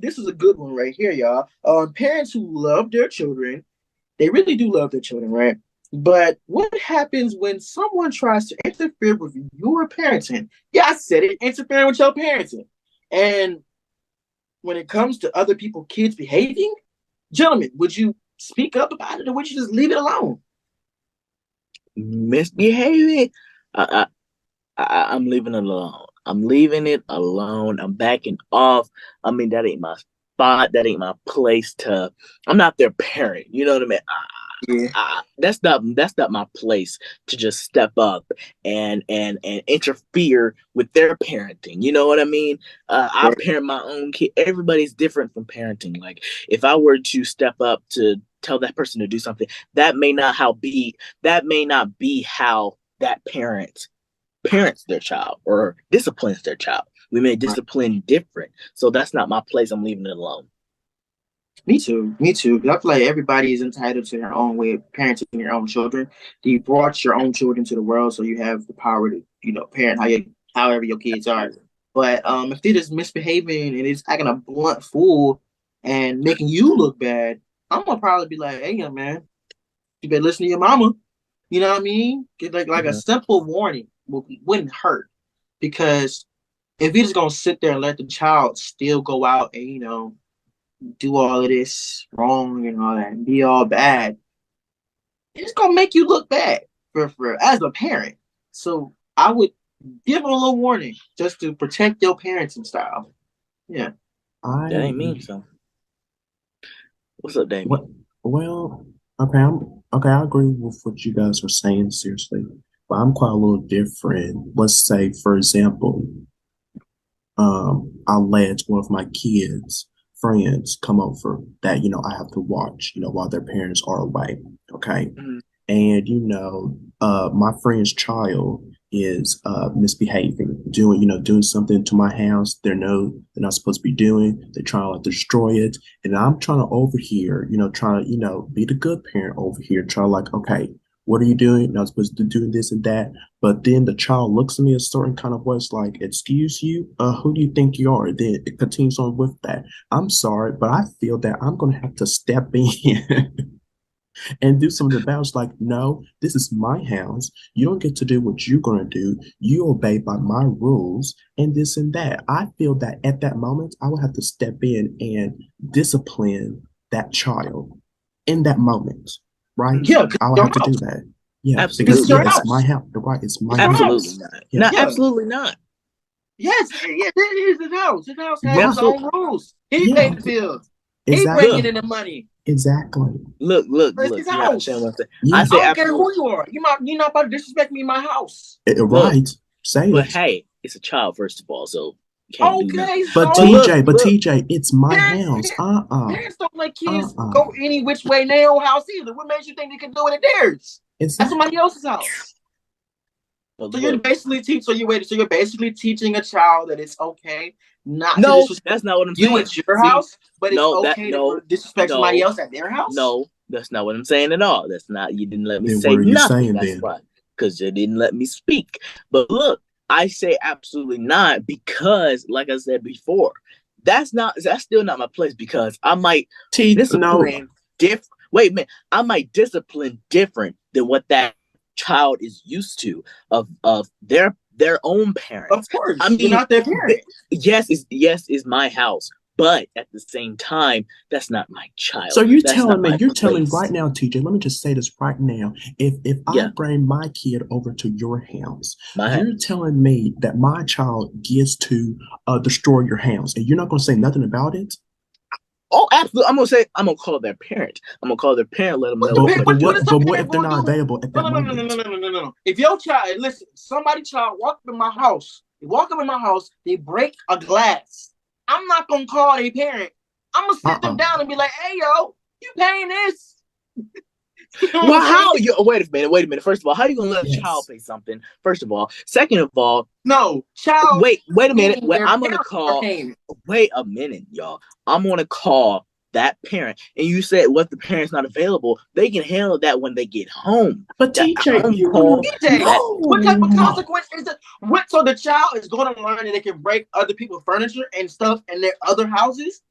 this is a good one right here, y'all. Parents who love their children, they really do love their children, right? But what happens when someone tries to interfere with your parenting? Yeah, I said it, interfering with your parenting. And when it comes to other people, kids behaving, gentlemen, would you speak up about it or would you just leave it alone? Misbehaving. I, I'm leaving it alone. I'm leaving it alone. I'm backing off. I mean, that ain't my spot. That ain't my place to. I'm not their parent. You know what I mean? Yeah, That's not my place to just step up and interfere with their parenting. You know what I mean? I right. parent my own kid. Everybody's different from parenting. Like if I were to step up to tell that person to do something, that may not be how that parents their child or disciplines their child. We may discipline different. So that's not my place. I'm leaving it alone. Me too. Me too. 'Cause I feel like everybody is entitled to their own way of parenting their own children. You brought your own children to the world, so you have the power to, parent however your kids are. But if they're just misbehaving and it's acting a blunt fool and making you look bad, I'm gonna probably be like, "Hey, young man, you better listen to your mama." You know what I mean? Get like a Mm-hmm. simple warning wouldn't hurt because if you're just gonna sit there and let the child still go out and do all of this wrong and all that and be all bad, it's gonna make you look bad for as a parent. So I would give them a little warning just to protect your parenting style. Yeah. That I ain't me. So what's up, what? Damien? Well, okay, okay. I agree with what you guys are saying, seriously, but I'm quite a little different. Let's say, for example, I let one of my kids' friends come over that I have to watch, while their parents are away. Okay, Mm-hmm. and my friend's child is misbehaving, doing something to my house they're not supposed to be doing. They're trying to like destroy it, and I'm trying to overhear, trying to be the good parent over here, trying to like, okay, what are you doing? You're not supposed to do this and that. But then the child looks at me a certain kind of way. It's like, excuse you, who do you think you are? Then it continues on with that. I'm sorry, but I feel that I'm gonna have to step in and do something about it. It's like, no, this is my house. You don't get to do what you're gonna do. You obey by my rules and this and that. I feel that at that moment, I would have to step in and discipline that child in that moment, right? Yeah, because I would your have to do house. that. Yeah, Because because it's Absolutely yeah, your not. it's my house. house. Right, it's my It's your house. Absolutely house. not. Yeah, No, Yeah. absolutely not. Yes, yes, it is his house. His house has his right. own Absolutely. rules. He Yeah, paid the bills. He bringing exactly, Look, in the money. exactly. It's look. his You're not understanding house. what I'm saying. I Yeah, say I don't care absolutely. who you are. You're not about to disrespect me in my house. Look, right. Say but it. hey, it's a child first of all, so you can't do Okay, nothing. But But so look. TJ, it's my parents, house. parents don't let kids Uh-uh. go any which way in their own house either. What makes you think they can do it at theirs? That's Exactly. somebody else's house. But So you're look. basically so you're basically teaching a child that it's okay not to No, disrespect that's not what I'm you saying. at your See, house, but it's no, that okay to no, disrespect somebody no, else at their house. no, that's not what I'm saying at all. That's not, you didn't let me Then what say are you nothing. saying That's then? why. Because you didn't let me speak. But look, I say absolutely not because, like I said before, that's still not my place because I might No, discipline different. Wait a minute, I might discipline different than what that child is used to of their own Of parents. I course, you're mean, not their parent. yes is my house, but at the same time, that's not my so child. you're That's telling not me, my you're telling me right place. now, TJ, let me just say this right now. If I Yeah, bring my kid over to your house, my you're house. telling me that my child gets to destroy your house and you're not gonna say nothing about it? Oh, absolutely. I'm gonna call their parent. I'm gonna call their parent, let them What know the what parent? they're What doing. is the But what parent if they're going to not do? available at No, that no, no, no, no, moment? no, no, no, no, no. If your child, listen, somebody child walk up in my house, they walk up in my house, they break a glass. I'm not gonna call their parent. I'm gonna sit them Uh-uh. down and be like, "Hey, yo, you paying this?" You know what I'm Well, saying? how you? Wait a minute. First of all, how you gonna let a child Yes. pay something? First of all, second of all, No, child, wait a minute. meaning their I'm gonna parents are call. paying it. Wait a minute, y'all. I'm gonna call that parent. And you said what the parent's not available, they can handle that when they get home. But That TJ, home you call. know, DJ, That what type of no. consequence is it? So the child is going to learn that they can break other people's furniture and stuff in their other houses?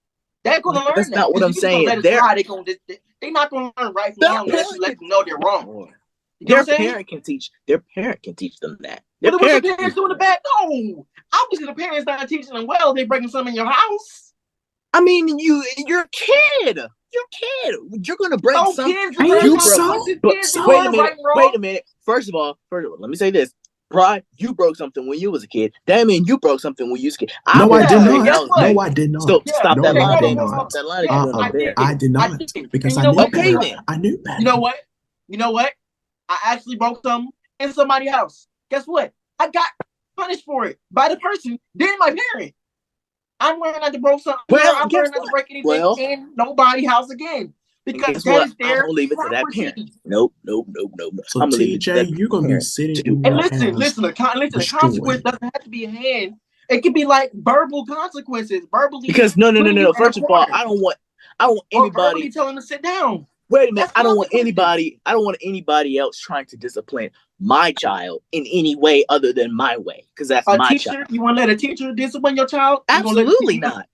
They're gonna learn That's that. not what Because I'm if you just gonna saying. let it slide, they're not gonna learn right from Their wrong unless you parent let can, them know they're wrong. You know what their I'm saying? parent can teach. Their parent can teach them that. Their But what the parent can parents teach doing them the that. bad? No. Obviously the parents not teaching them well. They breaking something in your house. I mean, you're a kid. You're a kid. You're gonna break No, some. kids learn And You broke it. so, consequences. But Kids so wait a learn minute. right and wrong. Wait a minute. First of all, let me say this. Pride, you broke something when you was a kid. That mean you broke something when you was a kid. I no, I broke did Yeah, and something when I not. guess was a what? No, kid. I did So not. Yeah, stop No, that and I line did no, there. no, not. Stop no. that line that you're Yeah, doing I over there. did. I did I not did. And because you I know knew what? Okay better. then. I knew better. You know what? You know what? I actually broke something in somebody's house. Guess what? I got punished for it by the person, then my parent. I'm learning not to break something. Well, I'm guess learning not to what? break anything Well, in nobody's house again and because guess that what? is I'm their gonna leave it to that parent. property. Nope, nope, nope, nope, nope. So I'm gonna leave it to TJ, that you're gonna be parent sitting to. in And your listen, house the consequence destroyed. doesn't have to be a hand. It could be like verbal consequences, verbally Because no, no, no, putting no, you no. in a First of all, corner, I don't want or verbally anybody. telling them to sit down. Wait a minute. That's consequences. I don't want anybody else trying to discipline my child in any way other than my way, because that's A my child. teacher, you want to let a teacher discipline your child? You're gonna let the Absolutely teacher. not.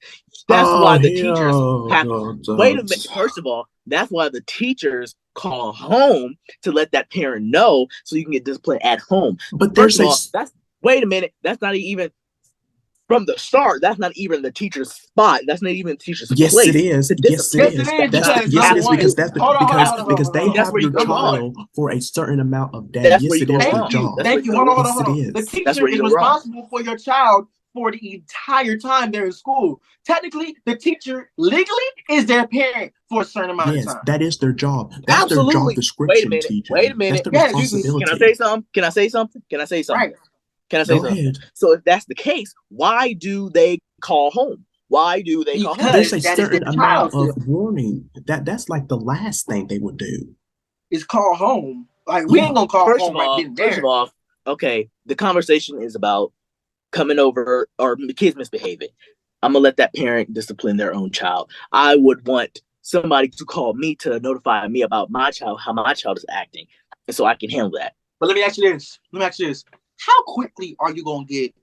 That's Oh why the teachers hell, have. Wait a minute. don't. First of all, that's why the teachers call home to let that parent know so you can get disciplined at home. But First there's of a all, that's wait a minute. That's not even from the start. That's not even the teacher's spot. That's not even the teacher's yes, it place is. to Yes, it discipline Yes, it is. is that That's child. the because yes, number it is one. because Absolutely. because they That's have where you your go wrong. child for a certain amount of days. That's where Yes, you it go is their Thank wrong. you. That's job. where Thank you you. go Hold on, wrong. hold on, Yes, hold it on. The is. That's teacher where you is go wrong. responsible for your child for the entire time they're in school. Technically, the teacher legally is their parent for a certain amount of Yes, time. that is their job. That's their job Absolutely. Wait a description, minute. Wait TJ. a That's minute. the Yes. Excuse me. Can I responsibility. say something? Can I say something? Can I say Right. something? Can I say Go something? ahead. So if that's the case, why do they call home? Why do they call home? There's Because a that is their certain amount child of still. warning. That's like the last thing they would do. It's called home. Like we Yeah. ain't gonna call home right then and First of there. all, okay, the conversation is about coming over or kids misbehaving. I'm gonna let that parent discipline their own child. I would want somebody to call me to notify me about my child, how my child is acting, and so I can handle that. But let me ask you this. How quickly are you gonna get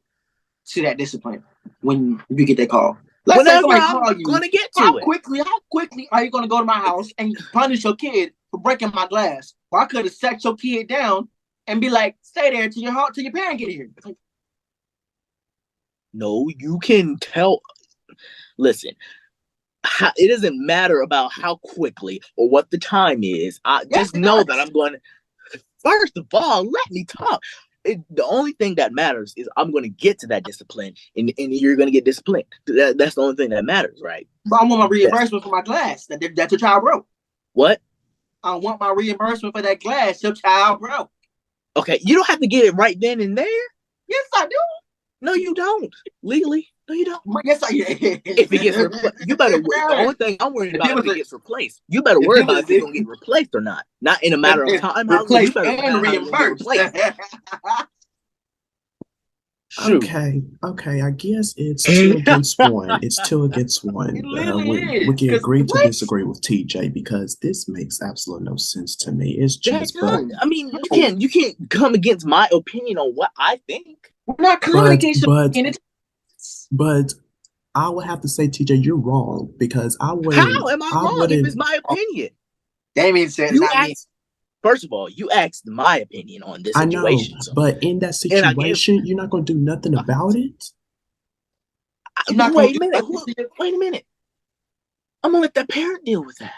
to that discipline when you get that call? Let's say Whenever somebody I'm call you. gonna get How to it. quickly? How quickly are you gonna go to my house and punish your kid for breaking my glass? Or I could have sat your kid down and be like, "Stay there till your parent get here." Like, No, you can tell. Listen, it doesn't matter about how quickly or what the time is. I yes, just it know that does. I'm going to. First of all, let me talk. The only thing that matters is I'm going to get to that discipline, and you're going to get disciplined. That's the only thing that matters, right? But I want my Yes. reimbursement for my glass that your child broke. What? I want my reimbursement for that glass your child broke. Okay, you don't have to get it right then and there. Yes, I do. No, you don't. Legally, no, you don't. Yes, I. If it gets replaced, you better. The only thing I'm worried about if it gets replaced. You better worry about if it's gonna get replaced or not. Not in a matter of time. How you Replaced better and find out how it's gonna get reimbursed. replaced. Shoot. Okay. I guess it's two against one. It's two against It one. literally We is. can Cause agree to what? disagree with TJ because this makes absolutely no sense to me. It's That just, does. I mean, you can't come against my opinion on what I think. We're not coming but, against but, your but I would have to say, TJ, you're wrong because How am I I wrong if it's wouldn't. my opinion? Damien said it's You not me. asked. First of all, you asked my opinion on this I know, situation. So, but in that and I give. situation, you're not going to do nothing about it. You're not gonna Wait a minute. Wait a minute. I'm gonna let that parent deal with that.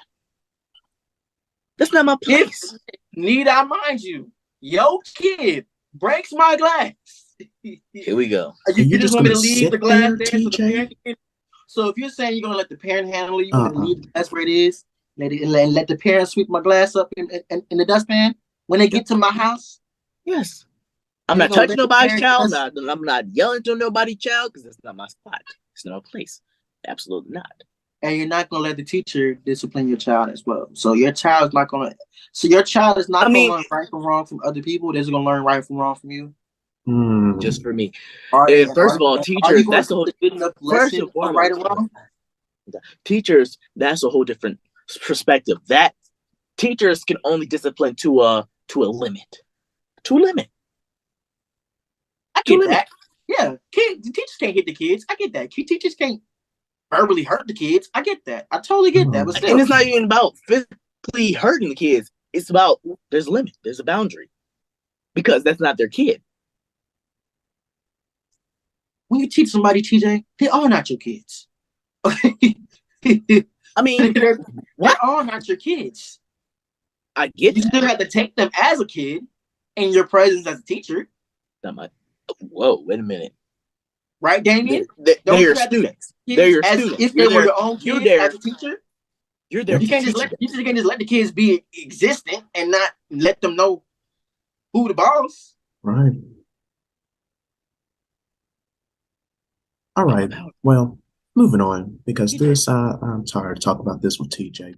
That's not my place. Need I mind you, your kid breaks my glass. Here we go. You And you're just just want me going to to leave the sit glass there, there so the TJ? parent can. So if you're saying you're gonna let the parent handle it, you want me to Uh-uh. leave the glass where it is, let the parent sweep my glass up in the dustpan when they Yep. get to my house. Yes. I'm You're not gonna touching let the nobody's parent child. just. I'm not yelling to nobody's child because that's not my spot. It's not my place. Absolutely not. And you're not gonna let the teacher discipline your child as well. So your child's not gonna. So your child is not I gonna mean, learn right from wrong from other people. They're just gonna learn right from wrong from you. just for me. Are And first of all, are you teachers, going that's to a whole teach a good enough first lesson and of right foremost. and wrong? Teachers, that's a whole different perspective. That teachers can only discipline to a limit. To a limit. I To a get limit. that. Yeah, the teachers can't hit the kids. I get that. Teachers can't verbally hurt the kids. I get that. I totally get that. But Oh, And still, it's not even about physically hurting the kids. It's about there's a limit, there's a boundary. Because that's not their kid. when you teach somebody, TJ, they are not your kids. Okay. I mean, they're what? all not your kids. I get You that. still have to take them as a kid in your presence as a teacher. Whoa, wait a minute. Right, Damien? They're Don't your you have to take students. They're kids your as students. if they were your own You're kids there. as a teacher? You're there You to can't teach just let them. you can't just let the kids be existent and not let them know who the boss. right. All right. Well, moving on because I'm tired of talking about this with TJ.